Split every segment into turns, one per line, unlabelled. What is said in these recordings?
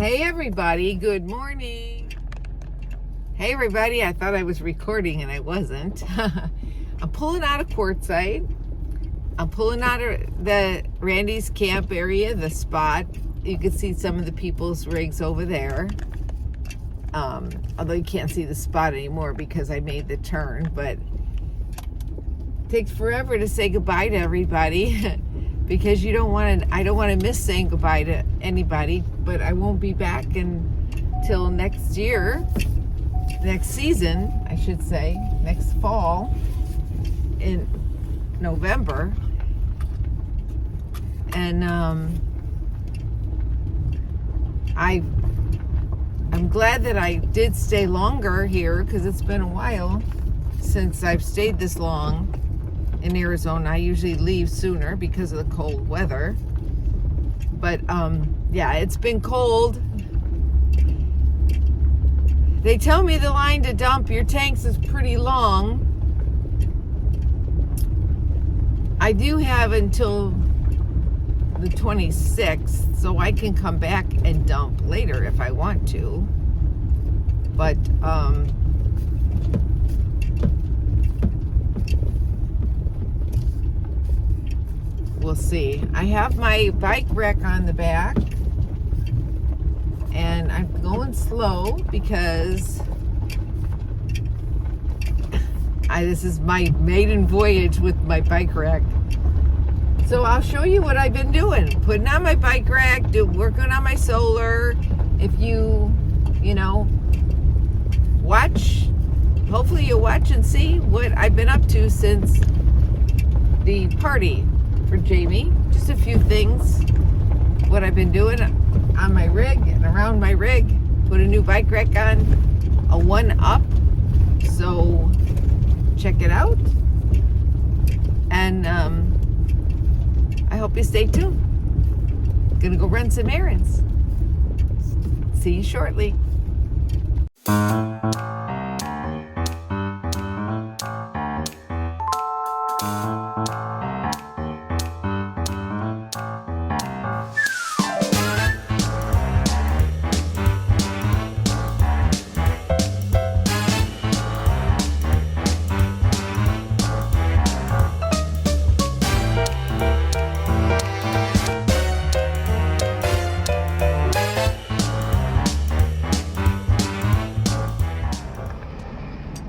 Hey everybody, good morning. Hey everybody, I thought I was recording and I wasn't. I'm pulling out of Quartzsite. I'm pulling out of the Randy's camp area, the spot. You can see some of the people's rigs over there. Although you can't see the spot anymore because I made the turn, but it takes forever to say goodbye to everybody. Because I don't want to miss saying goodbye to anybody, but I won't be back until next year, next season, I should say, next fall in November. And I'm glad that I did stay longer here because it's been a while since I've stayed this long in Arizona. I usually leave sooner because of the cold weather. But yeah, it's been cold. They tell me the line to dump your tanks is pretty long. I do have until the 26th, so I can come back and dump later if I want to. But we'll see. I have my bike rack on the back and I'm going slow because this is my maiden voyage with my bike rack. So I'll show you what I've been doing. Putting on my bike rack, working on my solar. If you watch, hopefully you'll watch and see what I've been up to since the party for Jamie. Just a few things, what I've been doing on my rig and around my rig. Put a new bike rack on, a 1-up, so check it out. And I hope you stay tuned. Gonna go run some errands. See you shortly.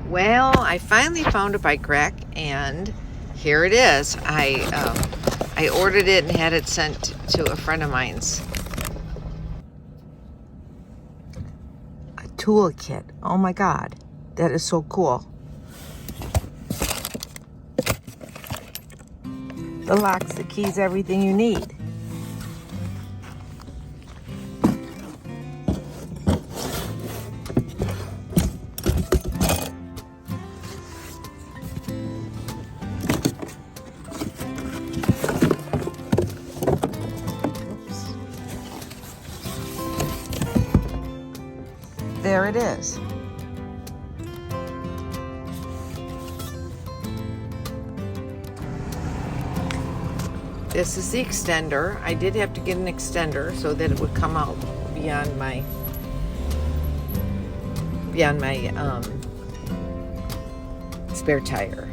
Well, I finally found a bike rack, and here it is. I ordered it and had it sent to a friend of mine's. A toolkit. Oh my God, that is so cool. The locks, the keys, everything you need. There it is. This is the extender. I did have to get an extender so that it would come out beyond my spare tire.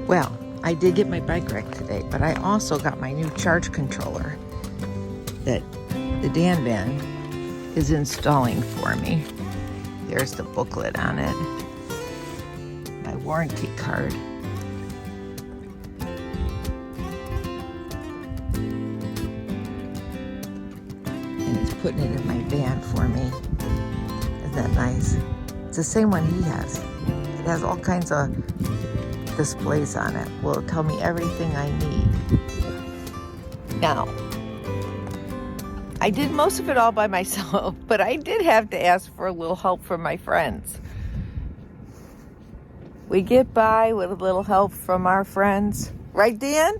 Well, I did get my bike rack today, but I also got my new charge controller that the Dan Van is installing for me. There's the booklet on it, my warranty card. And he's putting it in my van for me. Isn't that nice? It's the same one he has. It has all kinds of displays on it. Will tell me everything I need. Now, I did most of it all by myself, but I did have to ask for a little help from my friends. We get by with a little help from our friends. Right, Dan?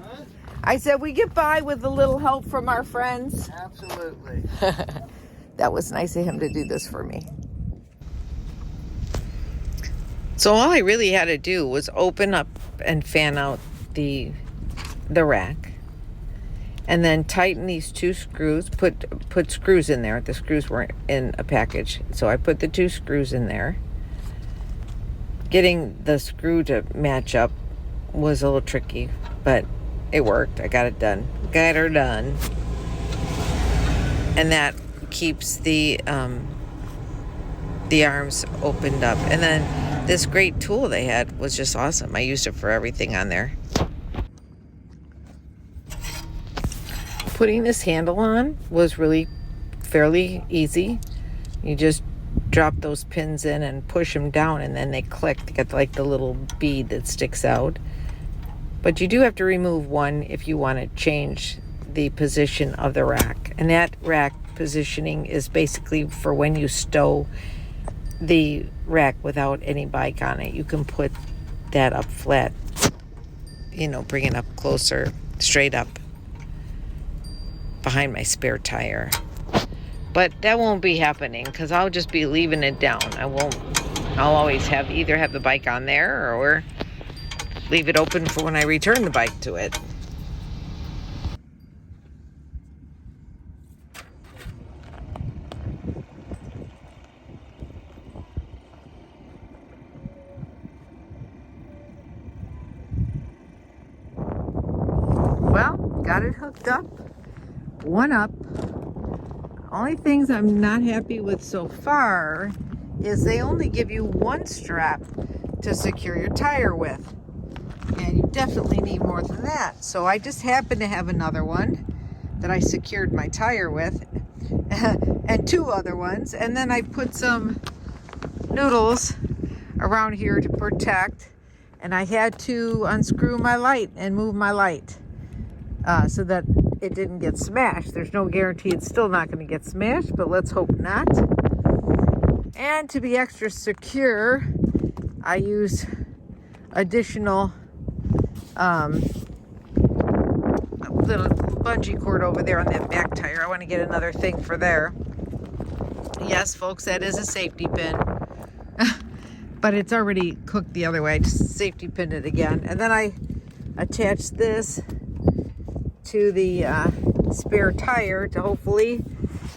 Huh?
I said we get by with a little help from our friends.
Absolutely.
That was nice of him to do this for me. So all I really had to do was open up and fan out the rack. And then tighten these 2 screws, put screws in there. The screws weren't in a package, so I put the 2 screws in there. Getting the screw to match up was a little tricky, but it worked. I got it done. Got her done. And that keeps the arms opened up. And then this great tool they had was just awesome. I used it for everything on there. Putting this handle on was really fairly easy. You just drop those pins in and push them down, and then they click to get like the little bead that sticks out. But you do have to remove one if you want to change the position of the rack. And that rack positioning is basically for when you stow the rack without any bike on it. You can put that up flat, you know, bring it up closer, straight up behind my spare tire. But that won't be happening because I'll just be leaving it down. I'll always either have the bike on there or leave it open for when I return the bike to it. Well, got it hooked up. One up. Only things I'm not happy with so far is they only give you 1 strap to secure your tire with. And you definitely need more than that. So I just happen to have another one that I secured my tire with and 2 other ones. And then I put some noodles around here to protect. And I had to unscrew my light and move my light so that it didn't get smashed. There's no guarantee it's still not going to get smashed, but let's hope not. And to be extra secure, I use additional little bungee cord over there on that back tire. I want to get another thing for there. Yes, folks, that is a safety pin. But it's already cooked the other way. I just safety pinned it again. And then I attached this to the spare tire to hopefully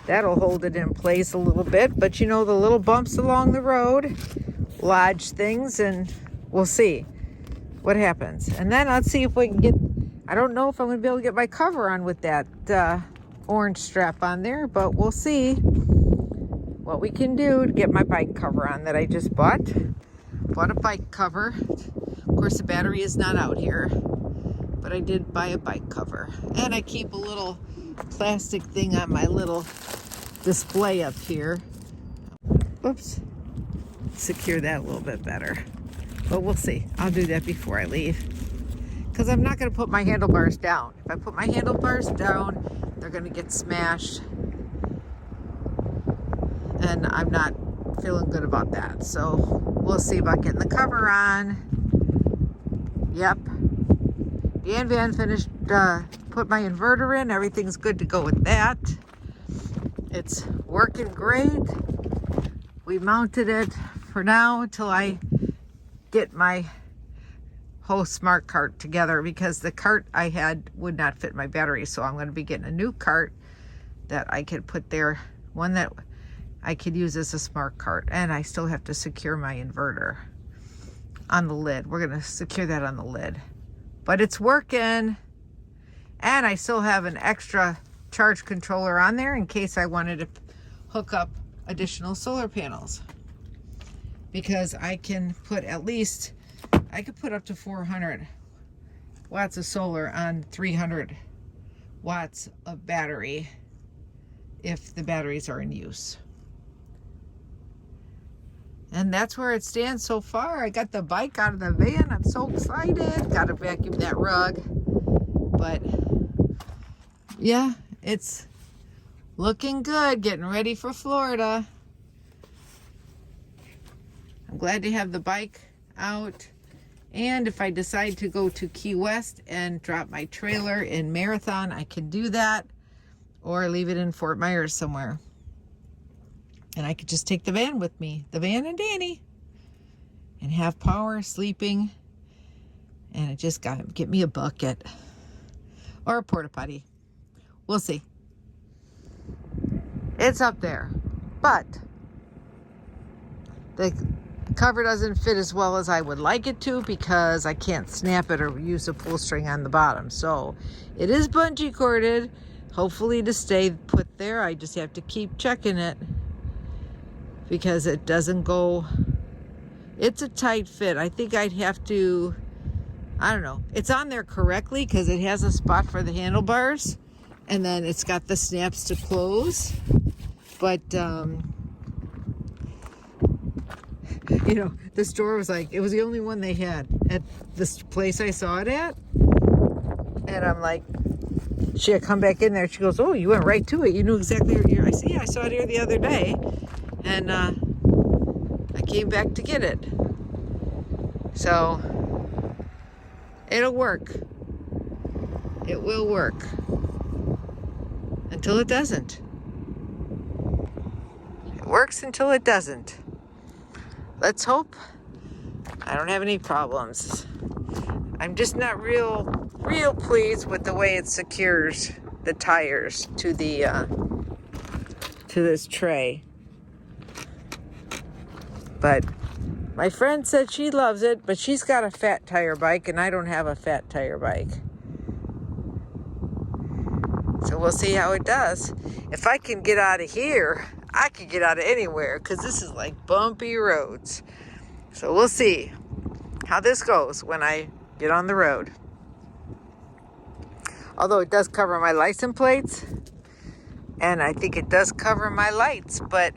that'll hold it in place a little bit. But you know, the little bumps along the road lodge things, and we'll see what happens. And then let's see if we can get, I don't know if I'm going to be able to get my cover on with that orange strap on there, but we'll see what we can do to get my bike cover on that I just bought. Bought a bike cover. Of course, the battery is not out here, but I did buy a bike cover. And I keep a little plastic thing on my little display up here. Oops. Secure that a little bit better. But we'll see. I'll do that before I leave. Because I'm not going to put my handlebars down. If I put my handlebars down, they're going to get smashed. And I'm not feeling good about that. So we'll see about getting the cover on. Yep. Dan Van finished, put my inverter in. Everything's good to go with that. It's working great. We mounted it for now until I get my whole smart cart together, because the cart I had would not fit my battery. So I'm going to be getting a new cart that I could put there. One that I could use as a smart cart. And I still have to secure my inverter on the lid. We're going to secure that on the lid. But it's working. And I still have an extra charge controller on there in case I wanted to hook up additional solar panels. Because I can put at least, I could put up to 400 watts of solar on 300 watts of battery if the batteries are in use. And that's where it stands so far. I got the bike out of the van. I'm so excited. Got to vacuum that rug. But yeah, it's looking good. Getting ready for Florida. I'm glad to have the bike out. And if I decide to go to Key West and drop my trailer in Marathon, I can do that. Or leave it in Fort Myers somewhere. And I could just take the van with me, the van and Danny, and have power, sleeping, and it just got to get me a bucket or a porta potty. We'll see. It's up there. But the cover doesn't fit as well as I would like it to because I can't snap it or use a pull string on the bottom. So it is bungee corded, hopefully to stay put there. I just have to keep checking it because it doesn't go. It's a tight fit. I think I'd have to, I don't know. It's on there correctly because it has a spot for the handlebars and then it's got the snaps to close. But, you know, the store was like, it was the only one they had at this place I saw it at. And I'm like, she had come back in there. She goes, oh, you went right to it. You knew exactly what you're. I said, yeah, I saw it here the other day. And I came back to get it. So it'll work. It will work. Until it doesn't. It works until it doesn't. Let's hope I don't have any problems. I'm just not real pleased with the way it secures the tires to the to this tray. But my friend said she loves it, but she's got a fat tire bike and I don't have a fat tire bike. So we'll see how it does. If I can get out of here, I can get out of anywhere because this is like bumpy roads. So we'll see how this goes when I get on the road. Although it does cover my license plates and I think it does cover my lights, but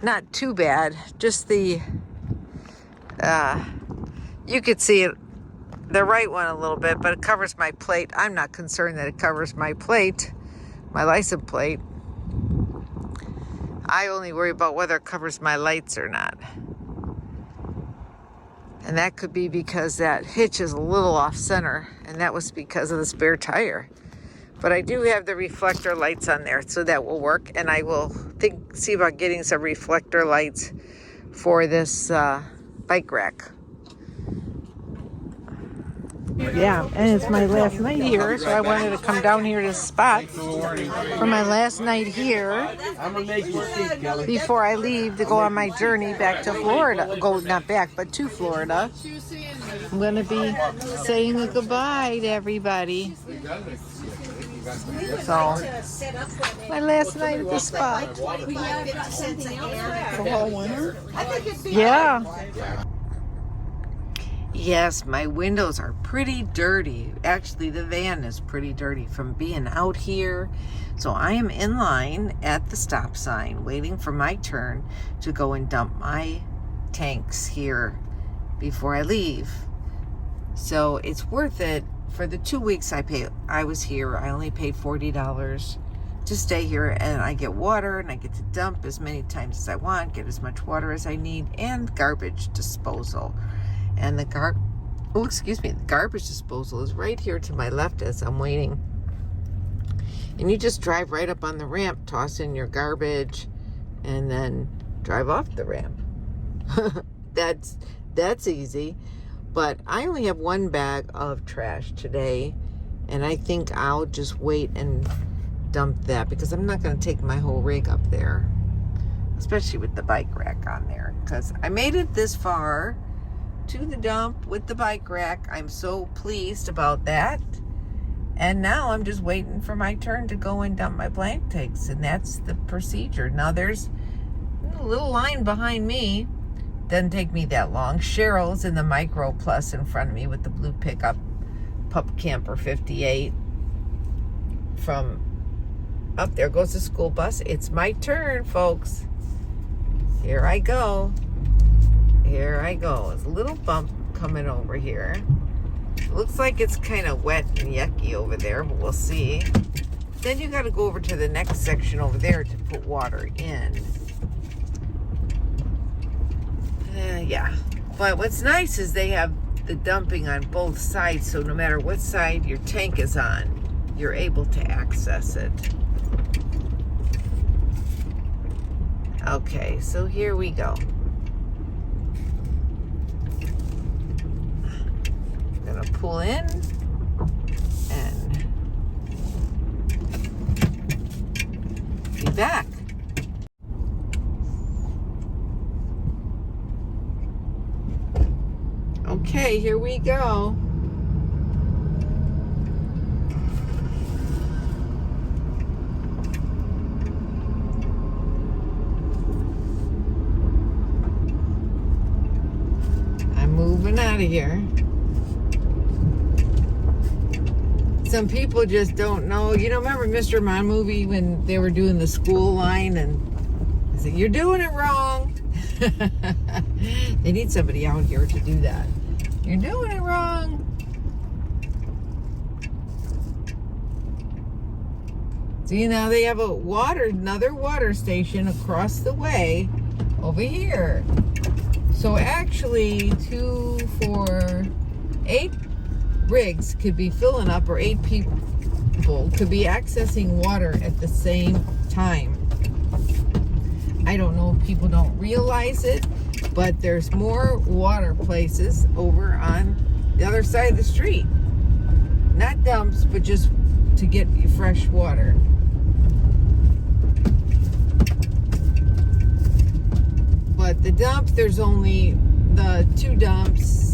not too bad. Just the, you could see it, the right one a little bit, but it covers my plate. I'm not concerned that it covers my plate, my license plate. I only worry about whether it covers my lights or not. And that could be because that hitch is a little off center, and that was because of the spare tire. But I do have the reflector lights on there, so that will work. And I will see about getting some reflector lights for this bike rack. Yeah, and it's my last night here, so I wanted to come down here to the spot for my last night here before I leave to go on my journey back to Florida. Go, not back, but to Florida. I'm going to be saying a goodbye to everybody. So, my last night at the spot. Yeah. Yes, my windows are pretty dirty. Actually, the van is pretty dirty from being out here. So I am in line at the stop sign waiting for my turn to go and dump my tanks here before I leave. So it's worth it. For the 2 weeks I was here, I only paid $40 to stay here, and I get water and I get to dump as many times as I want, get as much water as I need, and garbage disposal. And the garbage disposal is right here to my left as I'm waiting. And you just drive right up on the ramp, toss in your garbage, and then drive off the ramp. That's easy. But I only have one bag of trash today, and I think I'll just wait and dump that because I'm not going to take my whole rig up there, especially with the bike rack on there, because I made it this far to the dump with the bike rack. I'm so pleased about that. And now I'm just waiting for my turn to go and dump my blank tanks, and that's the procedure. Now there's a little line behind me. Doesn't take me that long. Cheryl's in the Micro Plus in front of me with the blue pickup, Pup Camper 58. From up there goes the school bus. It's my turn, folks. Here I go. Here I go. There's a little bump coming over here. Looks like it's kind of wet and yucky over there, but we'll see. Then you got to go over to the next section over there to put water in. Yeah. But what's nice is they have the dumping on both sides, so no matter what side your tank is on, you're able to access it. Okay, so here we go. I'm gonna pull in and back. Okay, here we go. I'm moving out of here. Some people just don't know. You know, remember Mr. Mon movie when they were doing the school line and they said, "You're doing it wrong." They need somebody out here to do that. You're doing it wrong. See, now they have another water station across the way over here. So actually 2, 4, 8 rigs could be filling up, or 8 people could be accessing water at the same time. I don't know if people don't realize it, but there's more water places over on the other side of the street. Not dumps, but just to get you fresh water. But the dumps, there's only the 2 dumps.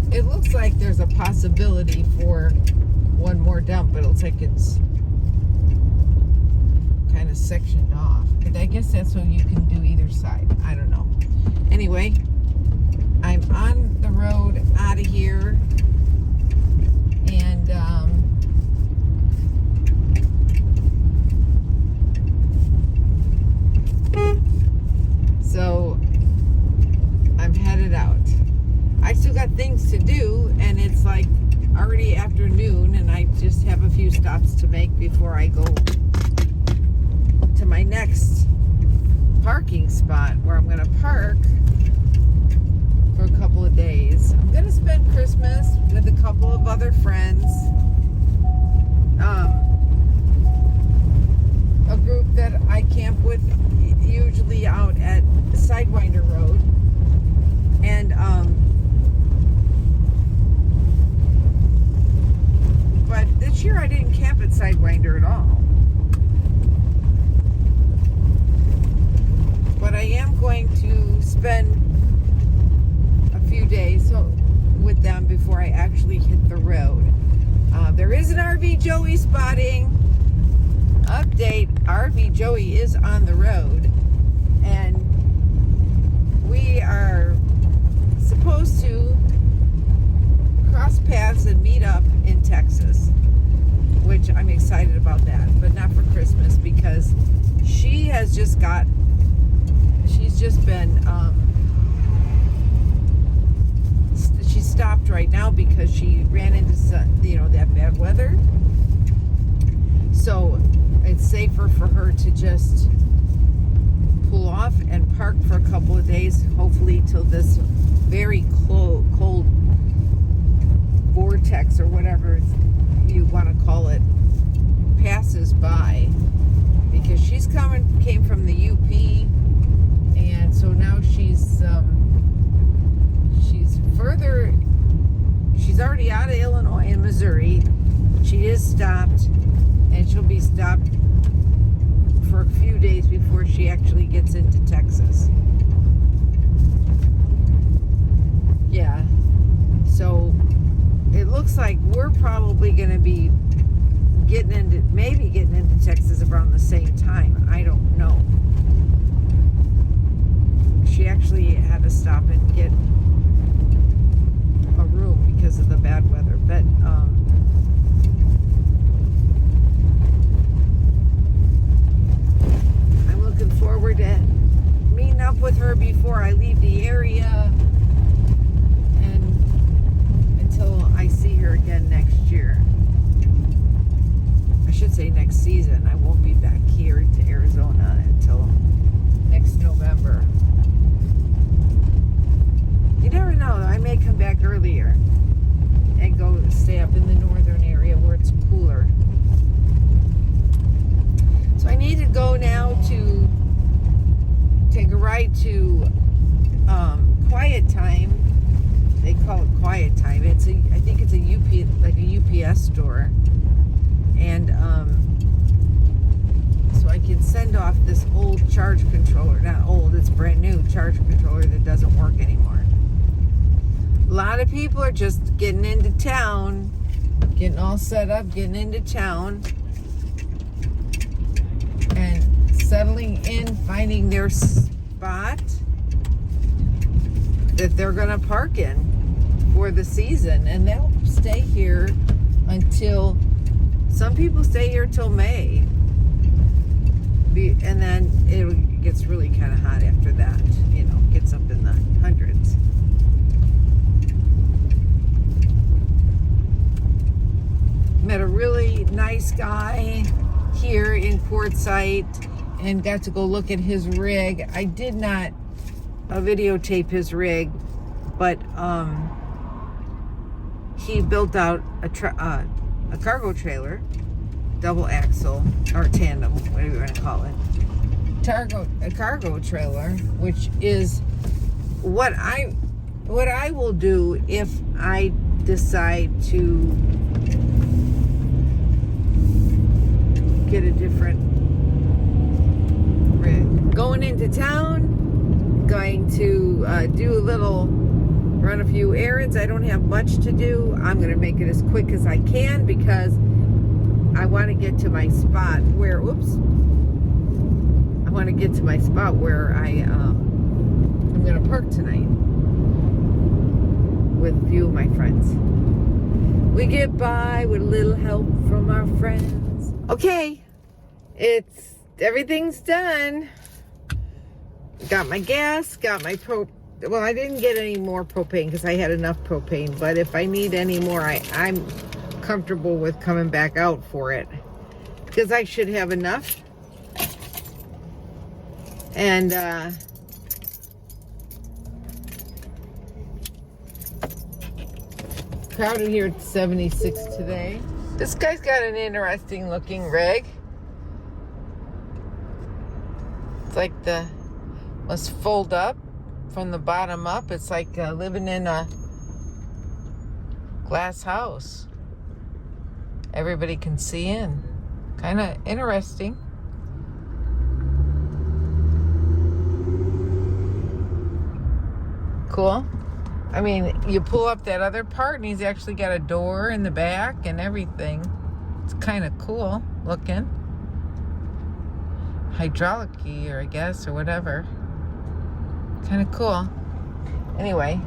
It looks like there's a possibility for one more dump, but it looks like it's kind of sectioned off. I guess that's so you can do either side. I don't know. Anyway, I'm on the road out of here, and so I'm headed out. I still got things to do, and it's like already afternoon, and I just have a few stops to make before I go to my next parking spot where I'm going to park for a couple of days. I'm going to spend Christmas with a couple of other friends. A group that I camp with usually out at Sidewinder Road. And but this year I didn't camp at Sidewinder at all. But I am going to spend a few days with them before I actually hit the road. There is an RV Joey spotting. Update, RV Joey is on the road. And we are supposed to cross paths and meet up in Texas, which I'm excited about that, but not for Christmas, because she's just been she's stopped right now because she ran into that bad weather. So it's safer for her to just pull off and park for a couple of days, hopefully till this very cold vortex, or whatever you want to call it, passes by, because she's came from the UP, and so now she's further. She's already out of Illinois and Missouri. She is stopped, and she'll be stopped for a few days before she actually gets into Texas. Yeah. So it looks like we're probably going to be getting into Texas around the same time. I don't know. She actually had to stop and get a room because of the bad weather. But I'm looking forward to meeting up with her before I leave the area, and until I see her again next year. I should say next season. I won't be back here to Arizona until next November. You never know. I may come back earlier and go stay up in the northern area where it's cooler. So I need to go now to take a ride to Quiet Time. They call it Quiet Time. I think it's a UPS store. And so I can send off this old charge controller. Not old, it's brand new charge controller that doesn't work anymore. A lot of people are just getting into town, getting all set up, getting into town, and settling in, finding their spot that they're going to park in for the season. And they'll stay here until, some people stay here till May. And then it gets really kind of hot after that. You know, gets up in the hundreds. Met a really nice guy here in Quartzsite and got to go look at his rig. I did not videotape his rig, but he built out a cargo trailer, double axle or tandem, whatever you want to call it. A cargo trailer, which is what I will do if I decide to get a different rig. Going into town, going to run a few errands. I don't have much to do. I'm going to make it as quick as I can because I want to get to my spot where, I'm going to park tonight with a few of my friends. We get by with a little help from our friends. Okay, everything's done. Got my gas, got my well, I didn't get any more propane because I had enough propane, but if I need any more, I'm comfortable with coming back out for it because I should have enough. And crowded here at 76 today. This guy's got an interesting looking rig. It's like must fold up from the bottom up. It's like living in a glass house. Everybody can see in. Kind of interesting. Cool. I mean, you pull up that other part and he's actually got a door in the back and everything. It's kind of cool looking. Hydraulic-y, or I guess, or whatever. Kind of cool. Anyway,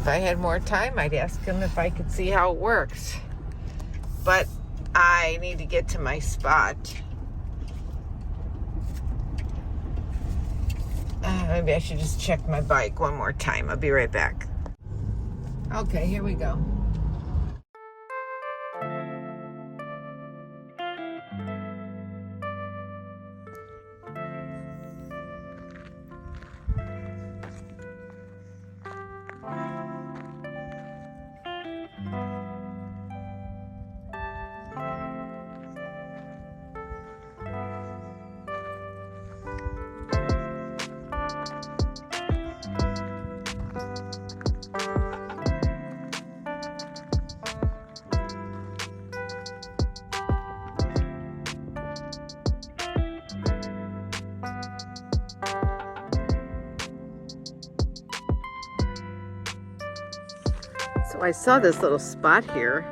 if I had more time, I'd ask him if I could see how it works. But I need to get to my spot. Maybe I should just check my bike one more time. I'll be right back. Okay, here we go. So I saw this little spot here.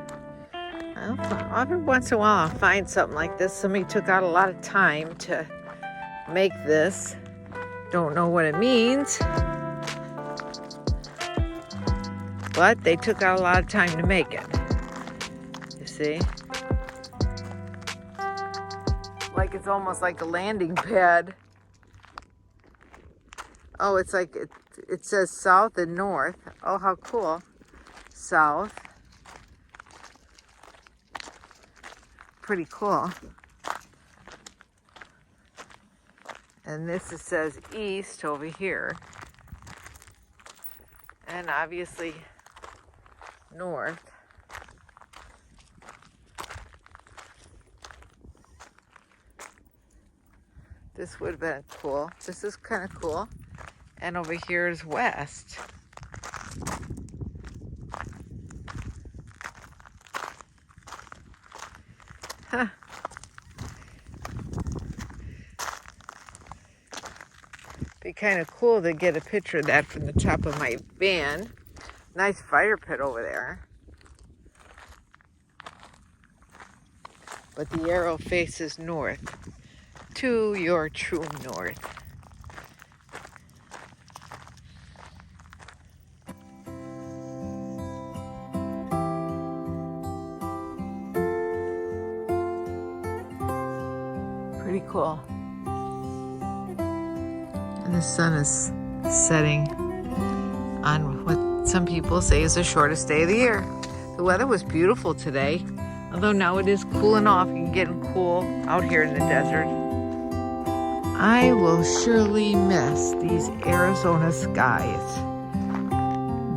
Every once in a while I'll find something like this. Somebody took out a lot of time to make this. Don't know what it means, but they took out a lot of time to make it. You see? Like it's almost like a landing pad. Oh, it's like it says south and north. Oh, how cool. South. Pretty cool. And this says east over here. And obviously north. This would have been cool. This is kind of cool. And over here is west. Huh. be kind of cool to get a picture of that from the top of my van. Nice fire pit over there. But the arrow faces north, to your true north. Pretty cool. And the sun is setting on what some people say is the shortest day of the year. The weather was beautiful today, although now it is cooling off and getting cool out here in the desert. I will surely miss these Arizona skies,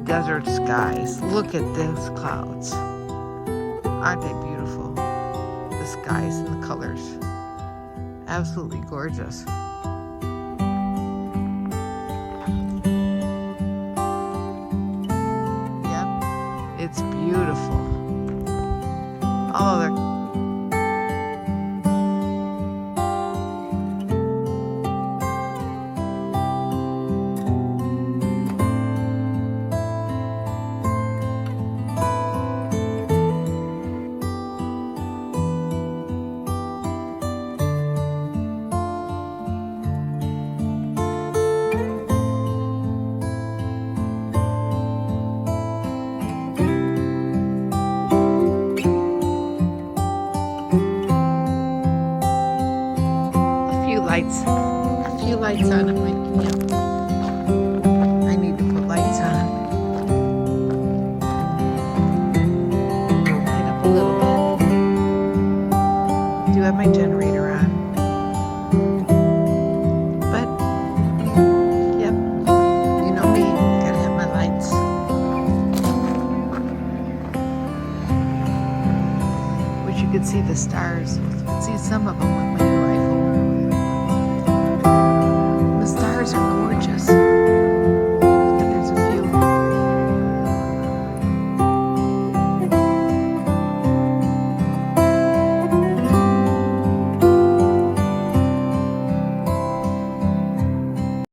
desert skies. Look at those clouds. Aren't they beautiful? The skies and the colors. Absolutely gorgeous. Yep, it's beautiful. All other a few lights on. I'm like, yeah, I need to put lights on. Light up a little bit. Do have my generator on. But, yep, you know me, gotta have my lights. Wish you could see the stars. You could see some of them with my new iPhone. Stars are gorgeous.